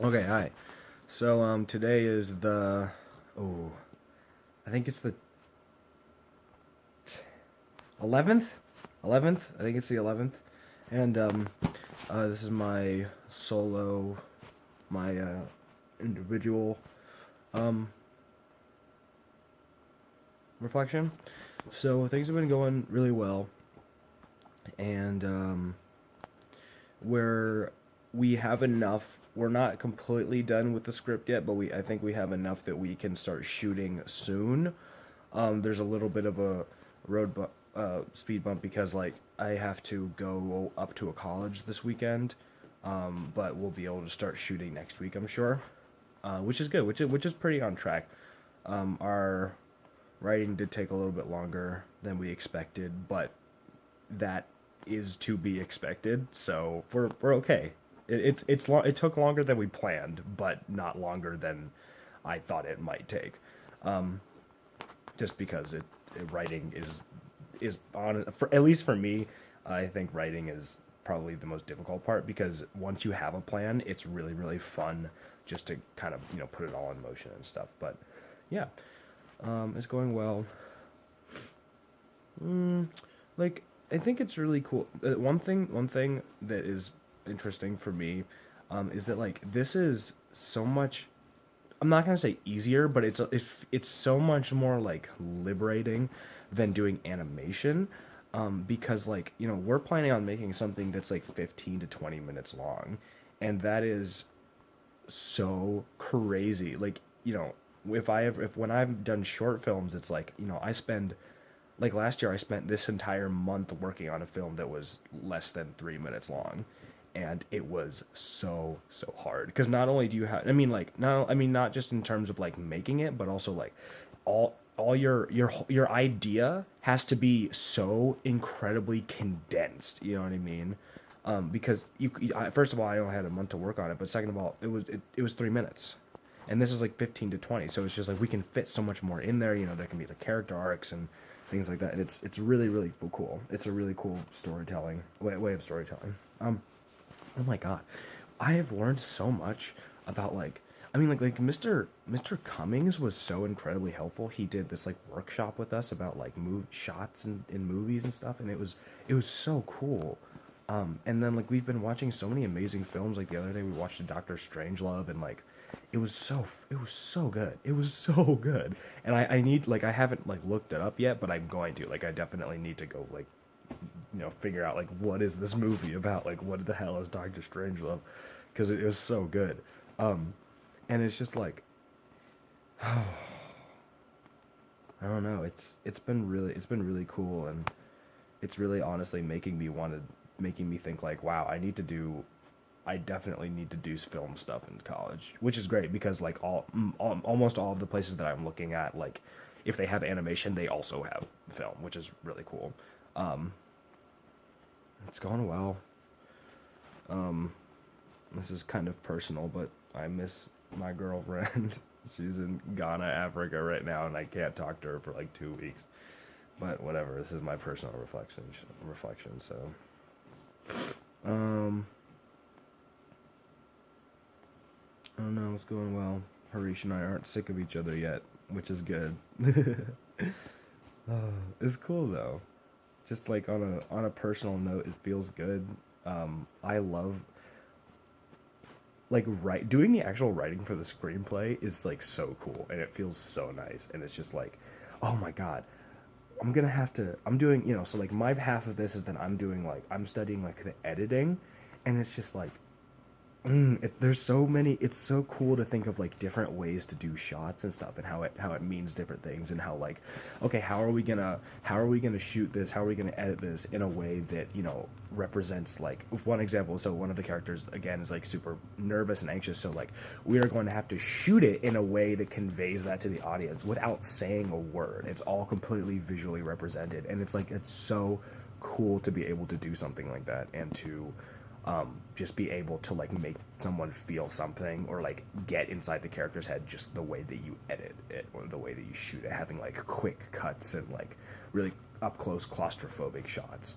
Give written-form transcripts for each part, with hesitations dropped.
Okay, hi. So today is the oh, I think it's the 11th. 11th. I think it's the 11th. And this is my solo, my individual um reflection. So things have been going really well, and where we have enough. We're not completely done with the script yet, but I think we have enough that we can start shooting soon. There's a little bit of a speed bump because like I have to go up to a college this weekend, but we'll be able to start shooting next week, I'm sure, which is good, which is pretty on track. Our writing did take a little bit longer than we expected, but that is to be expected. So we're okay. It took longer than we planned, but not longer than I thought it might take. Just because writing is on for at least for me, I think writing is probably the most difficult part because once you have a plan, it's really fun just to kind of put it all in motion and stuff. But yeah, it's going well. Like I think it's really cool. One thing that is interesting for me, is that like this is so much. I'm not gonna say easier, but it's so much more like liberating than doing animation, because like we're planning on making something that's like 15 to 20 minutes long, and that is so crazy. Like if when I've done short films, it's like I spend like last year I spent this entire month working on a film that was less than 3 minutes long, and it was so hard because not only do you have not just in terms of like making it, but also like all your idea has to be so incredibly condensed. You know what I mean? Because first of all, I only had a month to work on it, but second of all, it was 3 minutes, and this is like 15 to 20, so it's just like we can fit so much more in there. There can be the character arcs and things like that, and it's really cool. It's a really cool storytelling way of storytelling. Oh my god, I have learned so much about like like Mr. Cummings was so incredibly helpful. He did this like workshop with us about like move shots in movies and stuff, and it was so cool. And then like we've been watching so many amazing films. Like the other day we watched Doctor Strangelove, and like it was so good. It was so good. And I need like I haven't like looked it up yet, but I'm going to. Like I definitely need to go like figure out like what is this movie about? Like what the hell is Doctor Strangelove? Because it was so good. And it's just like I don't know. It's been really cool, and it's really honestly making me think like wow, I definitely need to do film stuff in college, which is great because like almost all of the places that I'm looking at, like if they have animation, they also have film, which is really cool. Um, it's going well. This is kind of personal, but I miss my girlfriend. She's in Ghana, Africa right now, and I can't talk to her for like 2 weeks. But whatever. This is my personal reflection. Reflection. So, um, I don't know. It's going well. Harish and I aren't sick of each other yet, which is good. It's cool though. Just like on a personal note, it feels good. I love like doing the actual writing for the screenplay is like so cool, and it feels so nice, and it's just like oh my god, I'm doing so like my half of this is that I'm studying like the editing, and it's just like there's so many. It's so cool to think of like different ways to do shots and stuff, and how it means different things, and how like, okay, how are we gonna shoot this? How are we gonna edit this in a way that represents like one example. So one of the characters again is like super nervous and anxious. So like we are going to have to shoot it in a way that conveys that to the audience without saying a word. It's all completely visually represented, and it's so cool to be able to do something like that and to just be able to like make someone feel something or like get inside the character's head just the way that you edit it or the way that you shoot it, having like quick cuts and like really up close claustrophobic shots.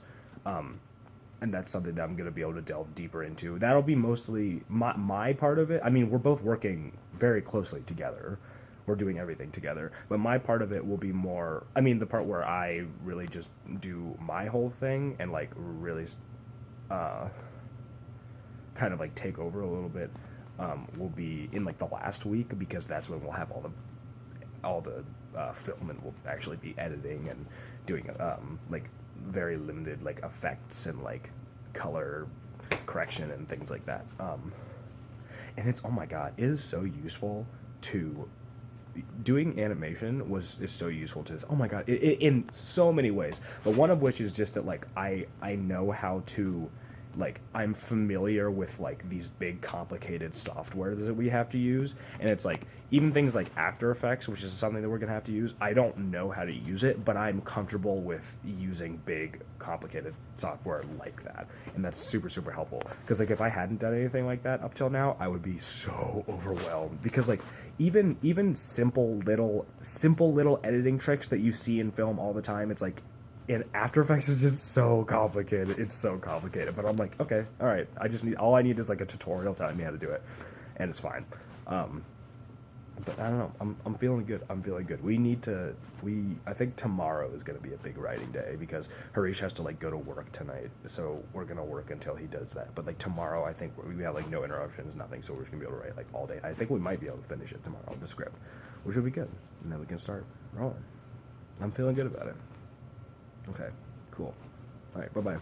and that's something that I'm going to be able to delve deeper into. That'll be mostly my part of it. I mean, we're both working very closely together. We're doing everything together. But my part of it will be more, I mean, the part where I really just do my whole thing and like really kind of like take over a little bit, will be in like the last week, because that's when we'll have all the film, and we'll actually be editing and doing like very limited like effects and like color correction and things like that. And it's, oh my god, it is so useful to doing animation is so useful to this. Oh my god, in so many ways. But one of which is just that like I know how to, like, I'm familiar with like these big complicated softwares that we have to use, and it's like even things like After Effects, which is something that we're gonna have to use. I don't know how to use it, but I'm comfortable with using big complicated software like that, and that's super super helpful. Because like if I hadn't done anything like that up till now, I would be so overwhelmed. Because like even simple little editing tricks that you see in film all the time, it's like in After Effects is just so complicated. It's so complicated. But I'm like, okay, all right. All I need is like a tutorial telling me how to do it, and it's fine. But I don't know. I'm feeling good. I'm feeling good. I think tomorrow is gonna be a big writing day, because Harish has to like go to work tonight, so we're gonna work until he does that. But like tomorrow, I think we have like no interruptions, nothing, so we're just gonna be able to write like all day. I think we might be able to finish it tomorrow, the script, which will be good, and then we can start rolling. I'm feeling good about it. Okay, cool. All right, bye-bye.